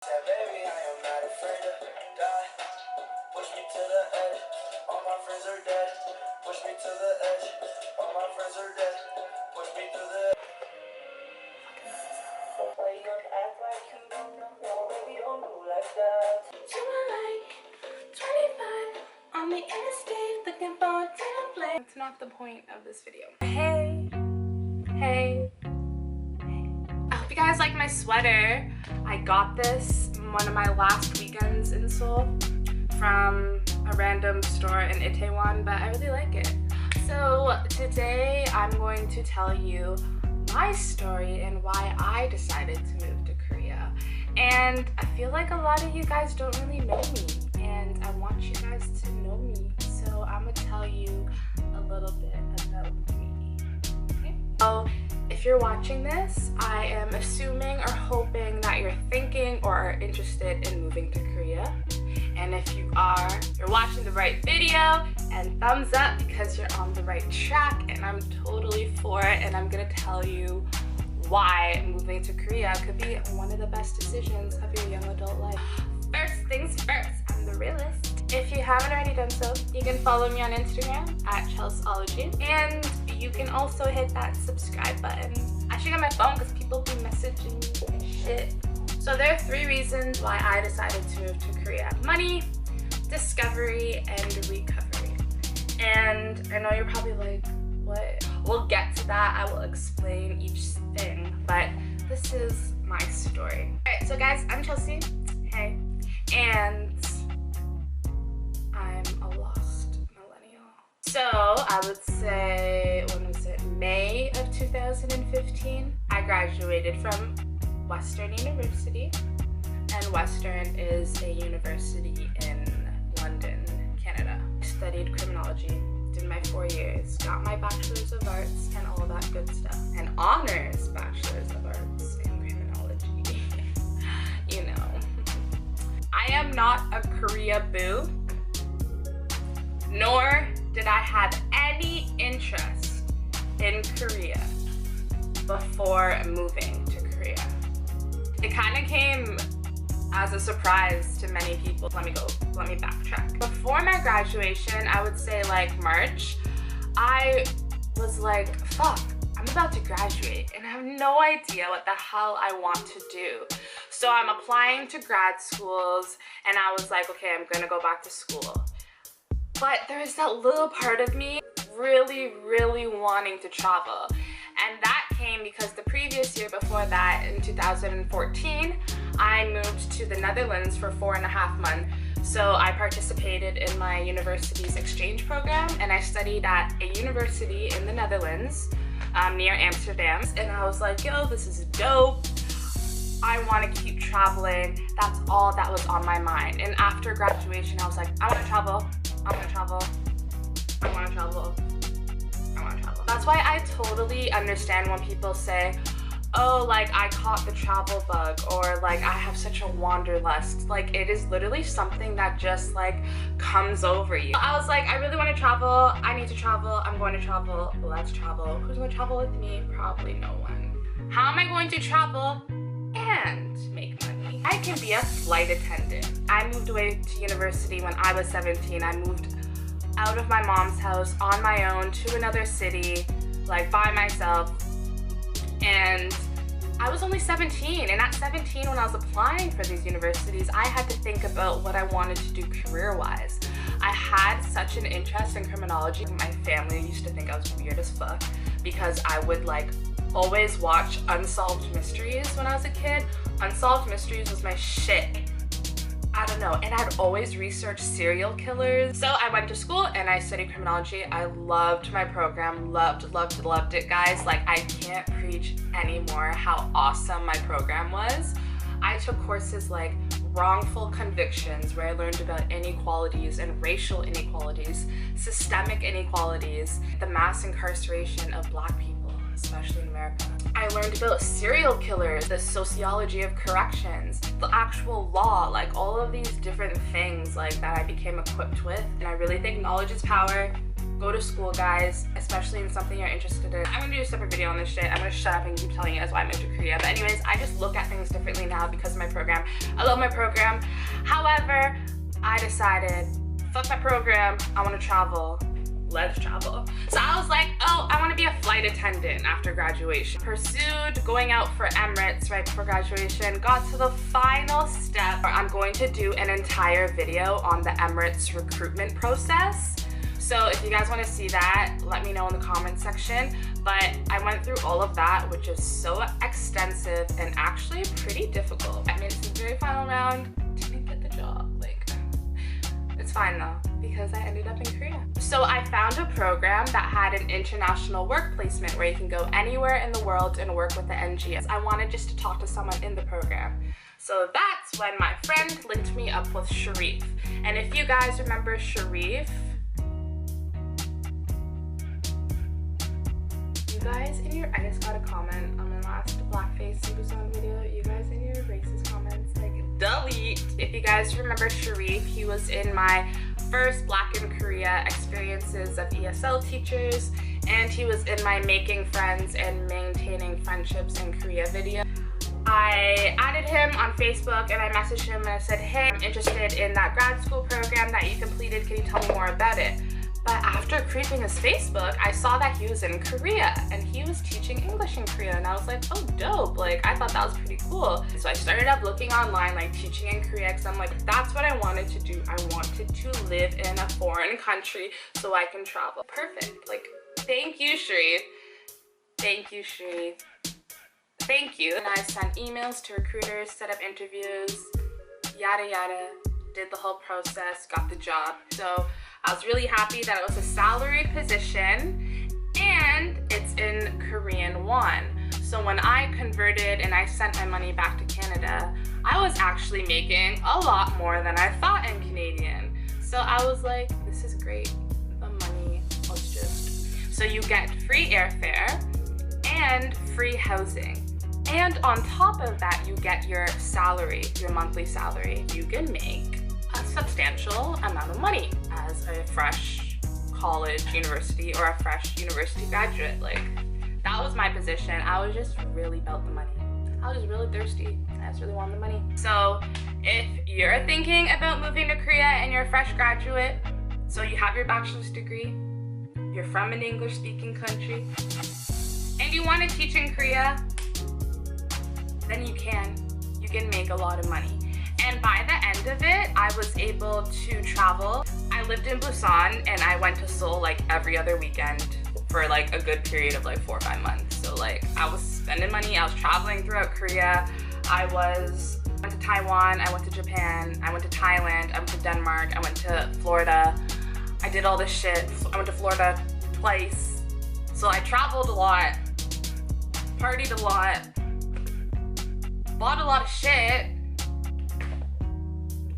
Said, baby, I am not afraid to die. Push me to the edge. All my friends are dead. Push me to the edge. All my friends are dead. Push me to the edge. Why you gonna act like you don't know? Baby, don't do like that. Doing like 25 on the interstate looking for a template. That's not the point of this video. Hey. I hope you guys like my sweater. I got this one of my last weekends in Seoul from a random store in Itaewon, but I really like it. So today I'm going to tell you my story and why I decided to move to Korea. And I feel like a lot of you guys don't really know me, and I want you guys to know me. So I'm gonna tell you a little bit about me. Okay? So if you're watching this, I am assuming or hoping that you're thinking or are interested in moving to Korea. And if you are, you're watching the right video, and thumbs up because you're on the right track, and I'm totally for it, and I'm gonna tell you why moving to Korea could be one of the best decisions of your young adult life. First things first, I'm the realist. If you haven't already done so, you can follow me on Instagram at Chelssology, and you can also hit that subscribe button. I should get my phone because people be messaging me and shit. So there are 3 reasons why I decided to move to Korea: money, discovery, and recovery. And I know you're probably like, what? We'll get to that. I will explain each thing, but this is my story. Alright, so guys, I'm Chelsea. Hey. And I'm a lost millennial. So I would say, when was it? May of 2015. I graduated from Western University, and Western is a university in London, Canada. I studied criminology, did my 4 years, got my bachelor's of arts and all that good stuff, and honors bachelor's of arts in criminology. You know, I am not a Korea boo, nor did I have any interest in Korea before moving to Korea. It kind of came as a surprise to many people. Let me backtrack. Before my graduation, I would say like March, I was like, fuck, I'm about to graduate and I have no idea what the hell I want to do. So I'm applying to grad schools, and I was like, okay, I'm gonna go back to school. But there's that little part of me really wanting to travel. And that came because the previous year before that, in 2014, I moved to the Netherlands for 4.5 months. So I participated in my university's exchange program, and I studied at a university in the Netherlands near Amsterdam. And I was like, yo, this is dope. I want to keep traveling. That's all that was on my mind. And after graduation, I was like, I want to travel. I want to travel. I want to travel. I want to travel. That's why I totally understand when people say, oh, like I caught the travel bug, or like I have such a wanderlust. Like it is literally something that just like comes over you. I was like, I really want to travel. I need to travel. I'm going to travel. Let's travel. Who's going to travel with me? Probably no one. How am I going to travel and make money? I can be a flight attendant. I moved away to university when I was 17. I moved out of my mom's house on my own to another city, like by myself. And I was only 17, and at 17 when I was applying for these universities, I had to think about what I wanted to do career-wise. I had such an interest in criminology. My family used to think I was weird as fuck because I would like always watch Unsolved Mysteries when I was a kid. Unsolved Mysteries was my shit. I don't know, and I'd always research serial killers. So I went to school and I studied criminology. I loved my program, loved it, guys. Like I can't preach anymore how awesome my program was. I took courses like wrongful convictions, where I learned about inequalities and racial inequalities, systemic inequalities, the mass incarceration of Black people, especially in America. I learned about serial killers, the sociology of corrections, the actual law, like all of these different things like that I became equipped with. And I really think knowledge is power. Go to school, guys, especially in something you're interested in. I'm gonna do a separate video on this shit. I'm gonna shut up and keep telling you guys why I moved to Korea. But anyways, I just look at things differently now because of my program. I love my program. However, I decided, fuck my program, I wanna travel. Let's travel. So I was like, oh, I want to be a flight attendant after graduation. Pursued going out for Emirates right before graduation. Got to the final step where I'm going to do an entire video on the Emirates recruitment process. So if you guys want to see that, let me know in the comments section. But I went through all of that, which is so extensive and actually pretty difficult. I made it to the very final round, didn't get the job. Like, it's fine though, because I ended up in Korea. So I found a program that had an international work placement where you can go anywhere in the world and work with the NGOs. I wanted just to talk to someone in the program. So that's when my friend linked me up with Sharif. And if you guys remember Sharif, I just got a comment on my last blackface in Busan video. You guys in your racist comments, like, delete. If you guys remember Sharif, he was in my first Black in Korea experiences of ESL teachers, and he was in my making friends and maintaining friendships in Korea video. I added him on Facebook and I messaged him and I said, hey, I'm interested in that grad school program that you completed. Can you tell me more about it? But after creeping his Facebook, I saw that he was in Korea and he was teaching English in Korea, and I was like, oh dope, like I thought that was pretty cool. So I started up looking online, like teaching in Korea, because I'm like, that's what I wanted to do. I wanted to live in a foreign country so I can travel. Perfect. Like, thank you, Sharif. Thank you, Sharif. Thank you. And I sent emails to recruiters, set up interviews, yada yada, did the whole process, got the job. So I was really happy that it was a salaried position and it's in Korean won. So when I converted and I sent my money back to Canada, I was actually making a lot more than I thought in Canadian. So I was like, this is great. The money was just... So you get free airfare and free housing. And on top of that, you get your salary, your monthly salary. You can make a substantial amount of money as a fresh college, university, or a fresh university graduate. Like, that was my position. I was just really about the money. I was just really thirsty. I just really wanted the money. So if you're thinking about moving to Korea and you're a fresh graduate, so you have your bachelor's degree, you're from an English-speaking country, and you want to teach in Korea, then you can make a lot of money. And by the end of it, I was able to travel. I lived in Busan and I went to Seoul like every other weekend for like a good period of like 4 or 5 months. So like I was spending money, I was traveling throughout Korea. I went to Taiwan, I went to Japan, I went to Thailand, I went to Denmark, I went to Florida. I did all this shit. I went to Florida twice. So I traveled a lot, partied a lot, bought a lot of shit,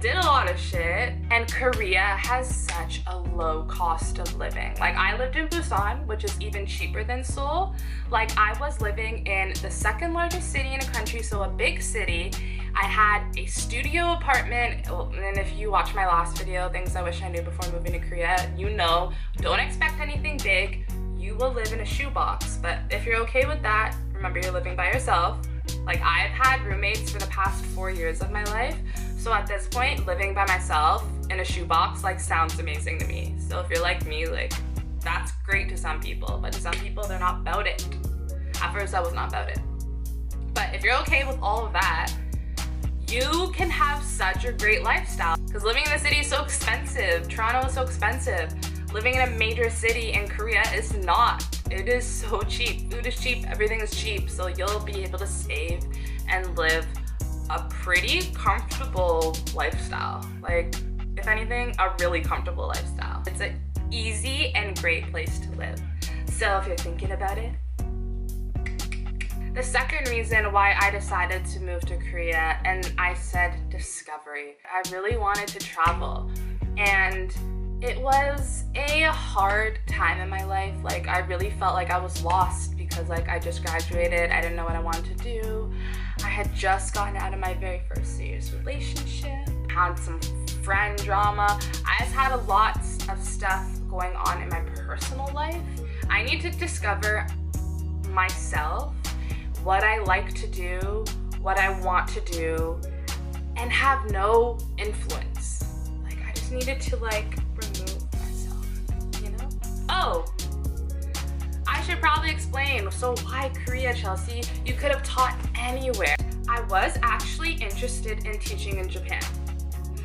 did a lot of shit, and Korea has such a low cost of living. Like, I lived in Busan, which is even cheaper than Seoul. Like, I was living in the second largest city in the country, so a big city. I had a studio apartment, and if you watch my last video, things I wish I knew before moving to Korea, you know, don't expect anything big. You will live in a shoebox, but if you're okay with that, remember you're living by yourself. Like, I've had roommates for the past 4 years of my life. So at this point, living by myself in a shoebox, like, sounds amazing to me. So if you're like me, like, that's great to some people, but to some people, they're not about it. At first, I was not about it. But if you're okay with all of that, you can have such a great lifestyle. Because living in the city is so expensive. Toronto is so expensive. Living in a major city in Korea is not. It is so cheap. Food is cheap, everything is cheap. So you'll be able to save and live a pretty comfortable lifestyle. Like, if anything, a really comfortable lifestyle. It's an easy and great place to live. So if you're thinking about it. The second reason why I decided to move to Korea, and I said discovery. I really wanted to travel, and it was a hard time in my life. Like, I really felt like I was lost because, like, I just graduated. I didn't know what I wanted to do. I had just gotten out of my very first serious relationship, had some friend drama. I just had a lot of stuff going on in my personal life. I need to discover myself, what I like to do, what I want to do, and have no influence. Like, I just needed to like remove myself, you know? Oh, I should probably explain. So why Korea, Chelsea? You could have taught anywhere. I was actually interested in teaching in Japan.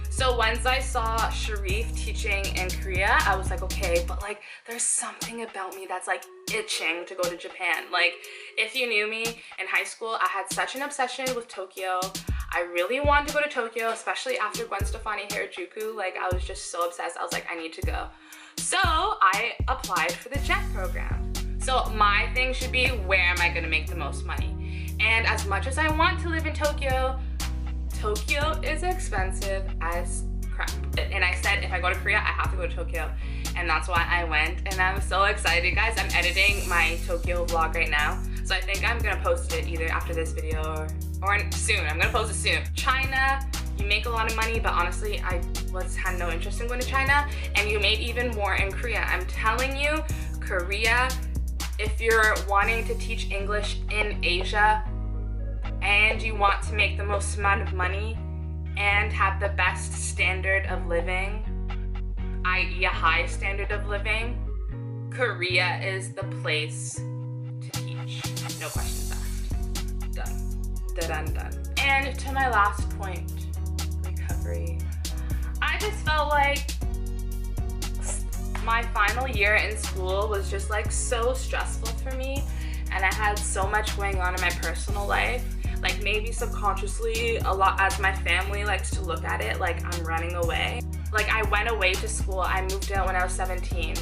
So once I saw Sharif teaching in Korea, I was like, okay, but like there's something about me that's like itching to go to Japan. Like, if you knew me in high school, I had such an obsession with Tokyo. I really wanted to go to Tokyo, especially after Gwen Stefani Harajuku. Like, I was just so obsessed. I was like, I need to go. So I applied for the JET program. So my thing should be, where am I gonna make the most money? And as much as I want to live in Tokyo, Tokyo is expensive as crap. And I said, if I go to Korea, I have to go to Tokyo. And that's why I went. And I'm so excited, guys. I'm editing my Tokyo vlog right now. So I think I'm gonna post it either after this video or soon. I'm gonna post it soon. China, you make a lot of money, but honestly, I had no interest in going to China. And you made even more in Korea. I'm telling you, Korea, if you're wanting to teach English in Asia, and you want to make the most amount of money and have the best standard of living, i.e. a high standard of living, Korea is the place to teach. No questions asked. Done. And to my last point, recovery. I just felt like my final year in school was just like so stressful for me, and I had so much going on in my personal life. Like, maybe subconsciously, a lot as my family likes to look at it, like I'm running away. Like, I went away to school. I moved out when I was 17.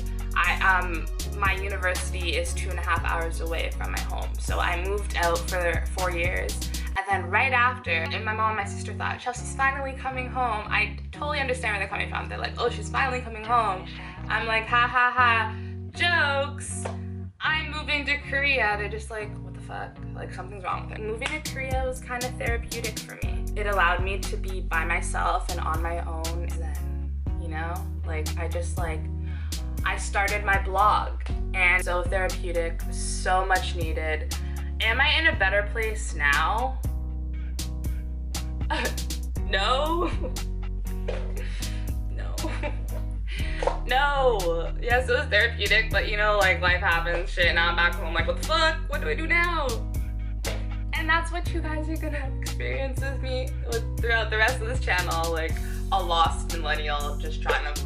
My university is 2.5 hours away from my home. So I moved out for 4 years. And then right after, and my mom and my sister thought, Chelsea's finally coming home. I totally understand where they're coming from. They're like, oh, she's finally coming home. I'm like, ha ha ha, jokes. I'm moving to Korea. They're just like, what the fuck? Like, something's wrong with it. Moving to Korea was kind of therapeutic for me. It allowed me to be by myself and on my own. Then, you know, like, I started my blog, and so therapeutic, so much needed. Am I in a better place now? No. No. Yes, it was therapeutic, but you know, like, life happens, shit, now I'm back home, like, what the fuck? What do I do now? And that's what you guys are gonna experience with me throughout the rest of this channel, like a lost millennial just trying to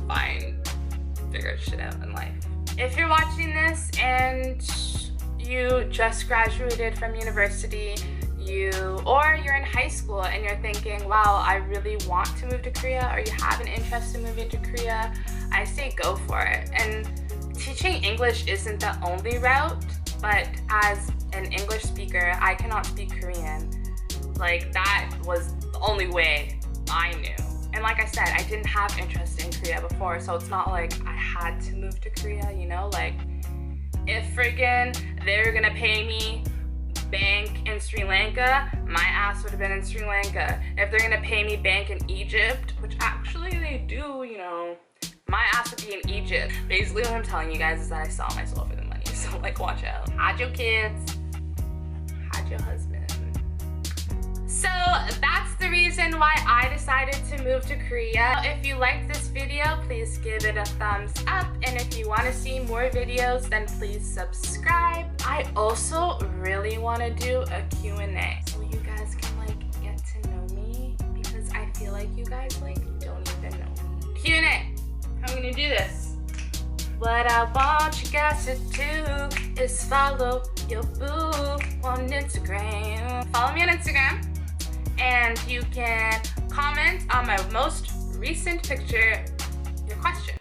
figure shit out in life. If you're watching this and you just graduated from university, or you're in high school and you're thinking, wow, I really want to move to Korea, or you have an interest in moving to Korea, I say go for it. And teaching English isn't the only route, but as an English speaker, I cannot speak Korean. Like, that was the only way I knew. And like I said, I didn't have interest in Korea before, so it's not like I had to move to Korea, you know? Like, if friggin' they're gonna pay me bank in Sri Lanka, my ass would have been in Sri Lanka. If they're gonna pay me bank in Egypt, which actually they do, you know, my ass would be in Egypt. Basically what I'm telling you guys is that I sell my soul for the money, so like, watch out. Hide your kids, hide your husband. So that's the reason why I decided to move to Korea. If you liked this video, please give it a thumbs up. And if you want to see more videos, then please subscribe. I also really want to do a Q&A so you guys can like get to know me, because I feel like you guys like don't even know me. Q&A. How am I gonna do this? What I want you guys to do is follow your boo on Instagram. Follow me on Instagram. And you can comment on my most recent picture your question.